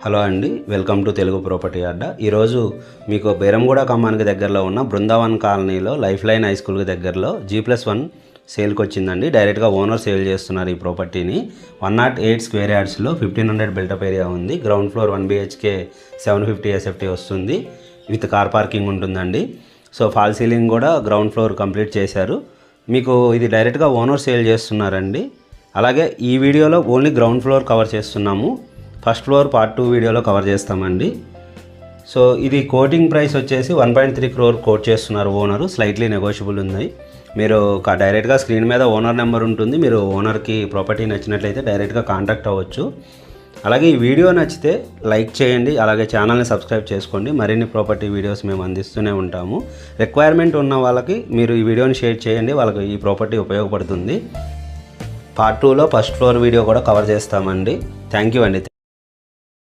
Hello అండి, welcome to Telugu property అడ్డా. ఈరోజు మీకు బేరంగూడ ఖమ్మానికి దగ్గరలో ఉన్న బృందావన్ కాలనీలో లైఫ్ లైన్ హై స్కూల్కి దగ్గరలో G+1 సేల్కి వచ్చిందండి. డైరెక్ట్గా ఓనర్ సేల్ చేస్తున్నారు ఈ ప్రాపర్టీని. 108 స్క్వేర్ యార్డ్స్లో 1500 బిల్టప్ ఏరియా ఉంది. గ్రౌండ్ ఫ్లోర్ 1 BHK 750 SFT వస్తుంది. విత్ కార్ పార్కింగ్ ఉంటుందండి. సో ఫాల్ సీలింగ్ కూడా గ్రౌండ్ ఫ్లోర్ కంప్లీట్ చేశారు. మీకు ఇది డైరెక్ట్గా ఓనర్ సేల్ చేస్తున్నారండి. అలాగే ఈ వీడియోలో ఓన్లీ గ్రౌండ్ ఫ్లోర్ కవర్ చేస్తున్నాము. ఫస్ట్ ఫ్లోర్ పార్ట్ 2 వీడియోలో కవర్ చేస్తామండి. సో ఇది కోటింగ్ ప్రైస్ వచ్చేసి 1.3 crore కోట్ చేస్తున్నారు ఓనరు. స్లైట్లీ నెగోషియబుల్ ఉంది. మీరు డైరెక్ట్గా స్క్రీన్ మీద ఓనర్ నెంబర్ ఉంటుంది. మీరు ఓనర్కి ప్రాపర్టీ నచ్చినట్లయితే డైరెక్ట్గా కాంటాక్ట్ అవ్వచ్చు. అలాగే ఈ వీడియో నచ్చితే లైక్ చేయండి. అలాగే ఛానల్ని సబ్స్క్రైబ్ చేసుకోండి. మరిన్ని ప్రాపర్టీ వీడియోస్ మేము అందిస్తూనే ఉంటాము. రిక్వైర్మెంట్ ఉన్న వాళ్ళకి మీరు ఈ వీడియోని షేర్ చేయండి. వాళ్ళకి ఈ ప్రాపర్టీ ఉపయోగపడుతుంది. పార్ట్ 2లో ఫస్ట్ ఫ్లోర్ వీడియో కూడా కవర్ చేస్తామండి. థ్యాంక్ యూ అండి.